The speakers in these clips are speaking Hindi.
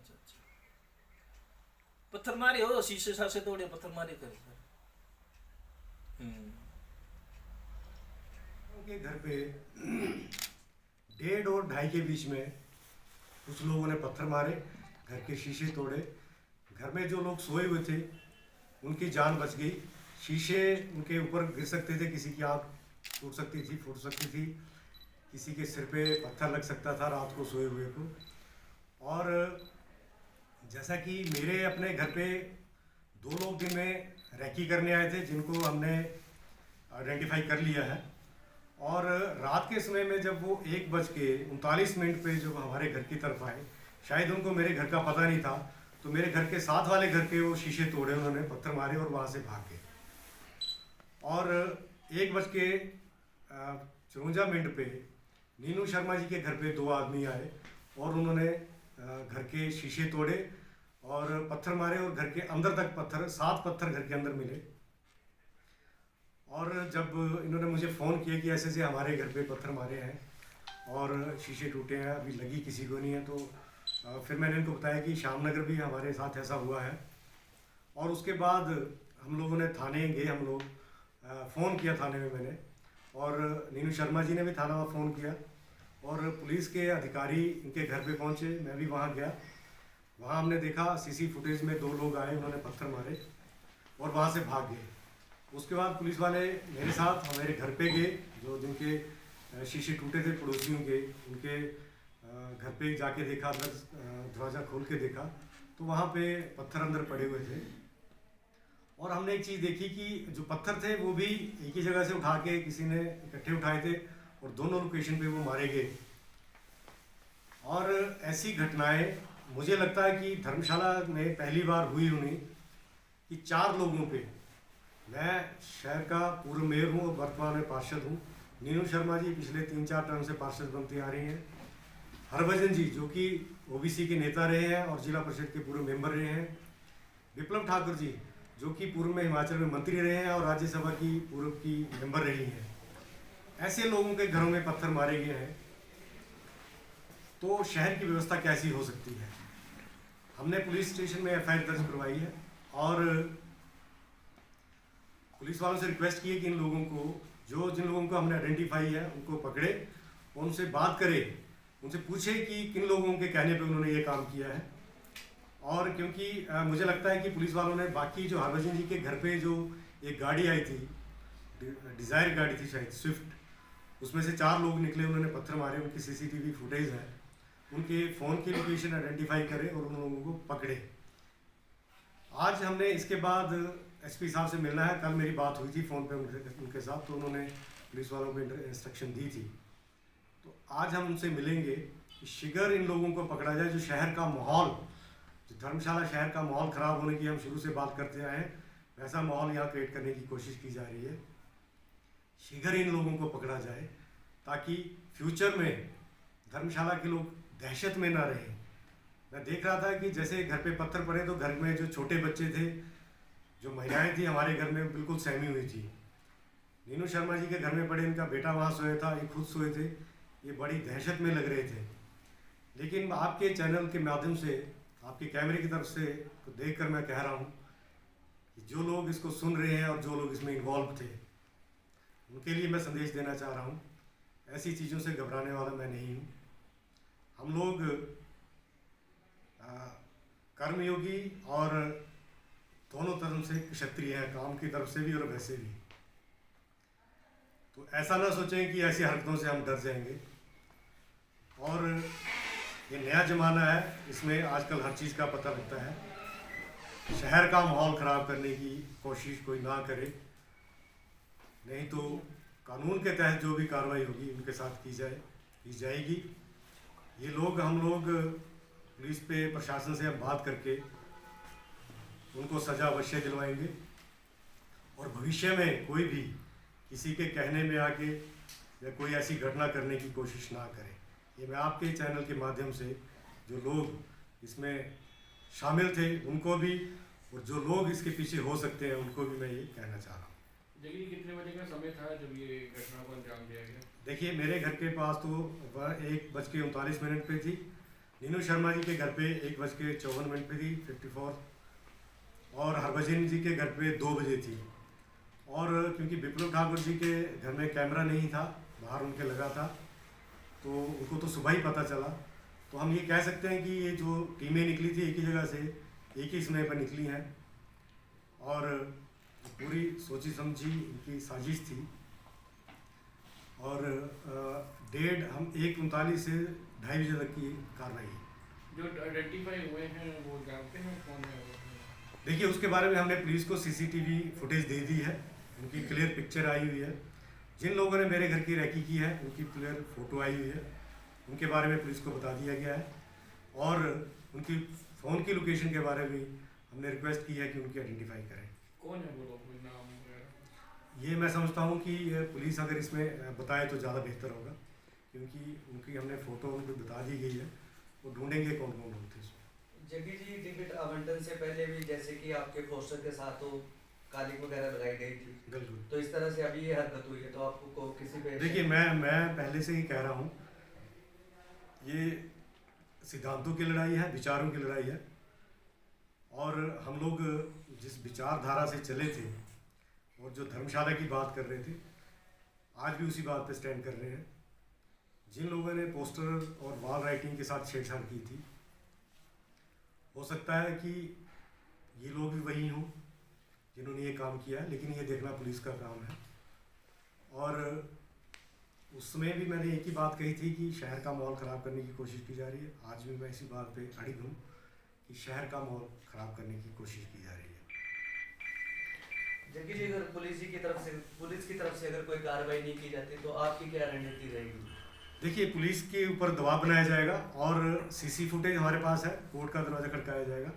अच्छा अच्छा। पत्थर मारे हो, शीशे साशे तोड़े, पत्थर मारे करे। उनके घर पे 1.5 और 2.5 के बीच में कुछ लोगों ने पत्थर मारे, घर के शीशे तोड़े। घर में जो लोग सोए हुए थे उनकी जान बच गई। शीशे उनके ऊपर गिर सकते थे, किसी की आँख टूट सकती थी, फूट सकती थी, किसी के सिर पे पत्थर लग सकता था रात को सोए हुए को। और जैसा कि मेरे अपने घर पे 2 लोग दिन में रेकी करने आए थे जिनको हमने आइडेंटिफाई कर लिया है। और रात के समय में जब वो 1:39 पे जब हमारे घर की तरफ आए, शायद उनको मेरे घर का पता नहीं था, तो मेरे घर के साथ वाले घर के वो शीशे तोड़े, उन्होंने पत्थर मारे और वहाँ से भाग गए। और 1:54 पे नीनू शर्मा जी के घर पे 2 आदमी आए और उन्होंने घर के शीशे तोड़े और पत्थर मारे, और घर के अंदर तक पत्थर, 7 पत्थर घर के अंदर मिले। और जब इन्होंने मुझे फ़ोन किया कि ऐसे ऐसे हमारे घर पे पत्थर मारे हैं और शीशे टूटे हैं, अभी लगी किसी को नहीं है, तो फिर मैंने इनको बताया कि श्यामनगर भी हमारे साथ ऐसा हुआ है। और उसके बाद हम लोगों ने थाने गए, हम लोग फ़ोन किया थाने में मैंने, और नीनू शर्मा जी ने भी थाना में फ़ोन किया, और पुलिस के अधिकारी इनके घर पे पहुंचे, मैं भी वहां गया। वहां हमने देखा सीसी फुटेज में 2 लोग आए, उन्होंने पत्थर मारे और वहां से भाग गए। उसके बाद पुलिस वाले मेरे साथ हमारे घर पे गए, जो जिनके शीशे टूटे थे पड़ोसियों के, उनके घर पे जाके देखा, अंदर दरवाज़ा खोल के देखा तो वहाँ पे पत्थर अंदर पड़े हुए थे। और हमने एक चीज़ देखी कि जो पत्थर थे वो भी एक ही जगह से उठा के किसी ने इकट्ठे उठाए थे और दोनों लोकेशन पे वो मारे गए। और ऐसी घटनाएं मुझे लगता है कि धर्मशाला में पहली बार हुई होनी कि 4 लोगों पे, मैं शहर का पूर्व मेयर हूँ और वर्तमान में पार्षद हूँ, नीनू शर्मा जी पिछले 3-4 टर्म से पार्षद बनती आ रही हैं, हरभजन जी जो कि ओबीसी के नेता रहे हैं और जिला परिषद के पूर्व मेंबर रहे हैं, विप्लव ठाकुर जी जो कि पूर्व में हिमाचल में मंत्री रहे हैं और राज्यसभा की पूर्व की मेंबर रही हैं, ऐसे लोगों के घरों में पत्थर मारे गए हैं, तो शहर की व्यवस्था कैसी हो सकती है। हमने पुलिस स्टेशन में एफआईआर दर्ज करवाई है और पुलिस वालों से रिक्वेस्ट की है कि इन लोगों को, जिन लोगों को हमने आइडेंटिफाई है उनको पकड़े और उनसे बात करे, उनसे पूछे कि किन लोगों के कहने पे उन्होंने ये काम किया है। और क्योंकि मुझे लगता है कि पुलिस वालों ने बाकी जो हरभजन जी के घर पे जो एक गाड़ी आई थी, डिज़ायर गाड़ी थी शायद स्विफ्ट, उसमें से 4 लोग निकले, उन्होंने पत्थर मारे, उनकी सीसीटीवी फुटेज है, उनके फ़ोन की लोकेशन आइडेंटिफाई करे और उन लोगों को पकड़े। आज हमने इसके बाद एसपी साहब से मिलना है, कल मेरी बात हुई थी फ़ोन पे उनके साथ, तो उन्होंने पुलिस वालों को इंस्ट्रक्शन दी थी, तो आज हम उनसे मिलेंगे कि शीघ्र इन लोगों को पकड़ा जाए। जो शहर का माहौल, जो धर्मशाला शहर का माहौल ख़राब होने की हम शुरू से बात करते आए हैं, वैसा माहौल यहाँ क्रिएट करने की कोशिश की जा रही है। शीघ्र इन लोगों को पकड़ा जाए ताकि फ्यूचर में धर्मशाला के लोग दहशत में ना रहें। मैं देख रहा था कि जैसे घर पे पत्थर पड़े तो घर में जो छोटे बच्चे थे, जो महिलाएं थी हमारे घर में, बिल्कुल सहमी हुई थी। नीनू शर्मा जी के घर में पड़े, इनका बेटा वहाँ सोया था, ये खुद सोए थे, ये बड़ी दहशत में लग रहे थे। लेकिन आपके चैनल के माध्यम से, आपके कैमरे की तरफ से तो देख कर मैं कह रहा हूँ कि जो लोग इसको सुन रहे हैं और जो लोग इसमें इन्वॉल्व थे, उनके लिए मैं संदेश देना चाह रहा हूँ, ऐसी चीज़ों से घबराने वाला मैं नहीं हूँ। हम लोग कर्मयोगी और दोनों तरफ से क्षत्रिय हैं, काम की तरफ से भी और वैसे भी, तो ऐसा ना सोचें कि ऐसी हरकतों से हम डर जाएंगे। और ये नया ज़माना है, इसमें आजकल हर चीज़ का पता लगता है। शहर का माहौल ख़राब करने की कोशिश कोई ना करे, नहीं तो कानून के तहत जो भी कार्रवाई होगी उनके साथ की जाएगी। ये लोग, हम लोग पुलिस पे, प्रशासन से अब बात करके उनको सज़ा अवश्य दिलवाएंगे और भविष्य में कोई भी किसी के कहने में आके या कोई ऐसी घटना करने की कोशिश ना करे। ये मैं आपके चैनल के माध्यम से जो लोग इसमें शामिल थे उनको भी, और जो लोग इसके पीछे हो सकते हैं उनको भी मैं ये कहना चाह रहा हूँ। देखिए कितने बजे का समय था जब ये घटना को अंजाम दिया गया? देखिए मेरे घर के पास तो 1:39 पे थी, नीनू शर्मा जी के घर पे 1:54 पे थी 54, और हरभजन जी के घर पे 2 बजे थी। और क्योंकि विप्लव ठाकुर जी के घर में कैमरा नहीं था, बाहर उनके लगा था, तो उनको तो सुबह ही पता चला। तो हम ये कह सकते हैं कि ये जो टीमें निकली थी एक ही जगह से, एक ही समय पर निकली हैं, और पूरी सोची समझी इनकी साजिश थी। और 1:39 से 2:30 बजे तक की कार्रवाई। जो आइडेंटिफाई हुए हैं वो जानते हैं कौन है वो? देखिए, उसके बारे में हमने पुलिस को सीसीटीवी फुटेज दे दी है, उनकी क्लियर पिक्चर आई हुई है। जिन लोगों ने मेरे घर की रैकी की है उनकी क्लियर फ़ोटो आई हुई है, उनके बारे में पुलिस को बता दिया गया है। और उनकी फ़ोन की लोकेशन के बारे में हमने रिक्वेस्ट की है कि उनकी आइडेंटिफाई करें। कौन है वो लोग, कोई नाम वगैरह? ये मैं समझता हूँ कि पुलिस अगर इसमें बताए तो ज़्यादा बेहतर होगा, क्योंकि उनकी हमने फ़ोटो उनको बता दी गई है, वो ढूंढेंगे कौन कौन होते हैं इसमें। जग्गी जी, टिकट आवंटन से पहले भी जैसे कि आपके पोस्टर के साथ तो कालिंग वगैरह लगाई गई थी, बिल्कुल। तो इस तरह से अभी ये हरकत हुई है, तो आपको किसी पे देखिए, मैं पहले से ही कह रहा हूँ, ये सिद्धांतों की लड़ाई है, विचारों की लड़ाई है। और हम लोग जिस विचारधारा से चले थे और जो धर्मशाला की बात कर रहे थे, आज भी उसी बात पे स्टैंड कर रहे हैं। जिन लोगों ने पोस्टर और वॉल राइटिंग के साथ छेड़छाड़ की थी, हो सकता है कि ये लोग भी वही हों जिन्होंने ये काम किया है, लेकिन ये देखना पुलिस का काम है। और उसमें भी मैंने एक ही बात कही थी कि शहर का माहौल ख़राब करने की कोशिश की जा रही है। आज भी मैं इसी बात पे अड़िग हूँ कि शहर का माहौल ख़राब करने की कोशिश की जा रही है। जग्गी जी, अगर पुलिस की तरफ से अगर कोई कार्रवाई नहीं की जाती तो आपकी क्या रणनीति रहेगी? देखिए, पुलिस के ऊपर दबाव बनाया जाएगा और सीसी फुटेज हमारे पास है, कोर्ट का दरवाज़ा खटकाया जाएगा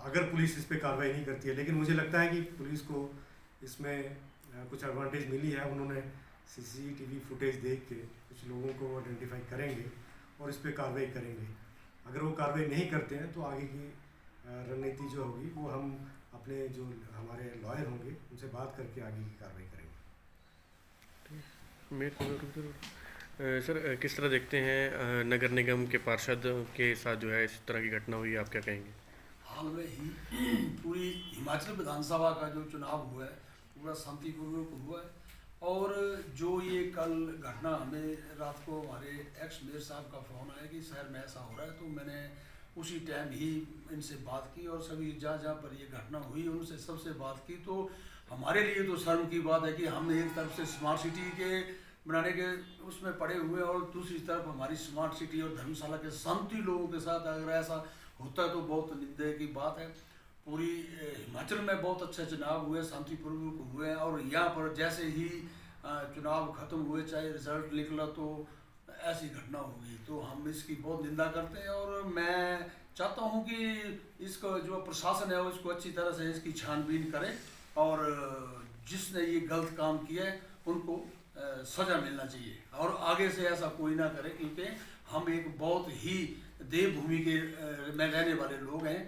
अगर पुलिस इस पर कार्रवाई नहीं करती है। लेकिन मुझे लगता है कि पुलिस को इसमें कुछ एडवांटेज मिली है। उन्होंने सीसीटीवी फुटेज देख के कुछ लोगों को आइडेंटिफाई करेंगे और इस पर कार्रवाई करेंगे। अगर वो कार्रवाई नहीं करते हैं तो आगे की रणनीति जो होगी वो हम अपने जो हमारे लॉयर होंगे उनसे बात करके आगे की कार्रवाई करेंगे। सर, किस तरह देखते हैं नगर निगम के पार्षद के साथ जो है इस तरह की घटना हुई, आप क्या कहेंगे? हाल में ही पूरी हिमाचल विधानसभा का जो चुनाव हुआ है पूरा शांतिपूर्वक हुआ है। और जो ये कल घटना हमें रात को हमारे एक्स मेयर साहब का फ़ोन आया कि शहर में ऐसा हो रहा है, तो मैंने उसी टाइम ही इनसे बात की और सभी जहाँ जहाँ पर ये घटना हुई उनसे सबसे बात की। तो हमारे लिए तो शर्म की बात है कि हम एक तरफ से स्मार्ट सिटी के बनाने के उसमें पड़े हुए और दूसरी तरफ हमारी स्मार्ट सिटी और धर्मशाला के शांति लोगों के साथ अगर ऐसा होता है तो बहुत निंदा की बात है। पूरी हिमाचल में बहुत अच्छे चुनाव हुए, शांतिपूर्वक हुए हैं और यहाँ पर जैसे ही चुनाव खत्म हुए, चाहे रिजल्ट निकला, तो ऐसी घटना होगी तो हम इसकी बहुत निंदा करते हैं। और मैं चाहता हूँ कि इसका जो प्रशासन है वो इसको अच्छी तरह से इसकी छानबीन करे और जिसने ये गलत काम किया है उनको सज़ा मिलना चाहिए और आगे से ऐसा कोई ना करे, क्योंकि हम एक बहुत ही देवभूमि के में रहने वाले लोग हैं।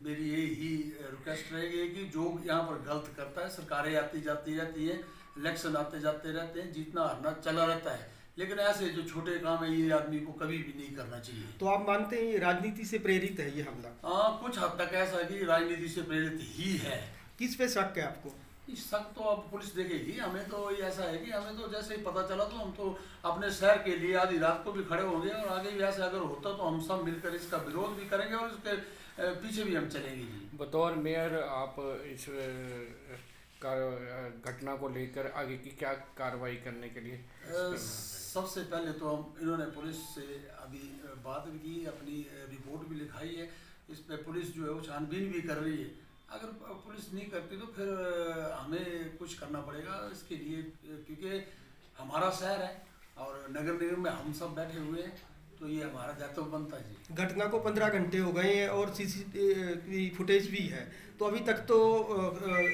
मेरी यही रिक्वेस्ट रहेगी कि जो यहाँ पर गलत करता है, सरकारें आती जाती रहती हैं, इलेक्शन आते जाते रहते हैं, जीतना हारना चला रहता है, लेकिन ऐसे जो छोटे काम है ये आदमी को कभी भी नहीं करना चाहिए। तो आप मानते हैं ये राजनीति से प्रेरित है ये हमला? हाँ, कुछ हद तक ऐसा है कि राजनीति से प्रेरित ही है। किस पे शक है आपको? इस शक तो अब पुलिस देखेगी। हमें तो ये ऐसा है कि हमें तो जैसे ही पता चला तो हम तो अपने शहर के लिए आधी रात को भी खड़े होंगे और आगे भी ऐसा अगर होता तो हम सब मिलकर इसका विरोध भी करेंगे और इसके पीछे भी हम चलेंगे जी। बतौर मेयर आप इस घटना को लेकर आगे की क्या कार्रवाई करने के लिए? सबसे पहले तो हम इन्होंने पुलिस से अभी बात भी की, अपनी रिपोर्ट भी लिखाई है। इस पर पुलिस जो है वो छानबीन भी कर रही है। अगर पुलिस नहीं करती तो फिर हमें कुछ करना पड़ेगा इसके लिए, क्योंकि हमारा शहर है और नगर निगम में हम सब बैठे हुए हैं, तो ये हमारा दायित्व बनता है जी। घटना को 15 घंटे हो गए हैं और सीसीटीवी फुटेज भी है, तो अभी तक तो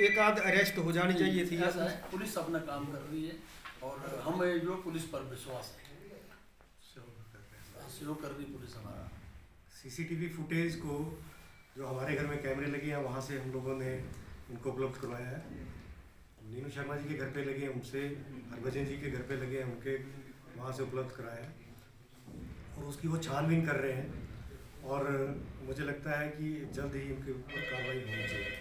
एक आध अरेस्ट हो जानी चाहिए थी। ऐसा है, पुलिस अपना काम कर रही है और हमें जो पुलिस पर विश्वास है, सहयोग कर रही पुलिस हमारा। सीसीटीवी फुटेज को जो हमारे घर में कैमरे लगे हैं वहाँ से हम लोगों ने उनको उपलब्ध करवाया है। नीनू शर्मा जी के घर पे लगे हैं उनसे, हरभजन जी के घर पे लगे हैं उनके वहाँ से उपलब्ध कराया है। और उसकी वो छानबीन कर रहे हैं और मुझे लगता है कि जल्द ही इनके ऊपर कार्रवाई होनी चाहिए।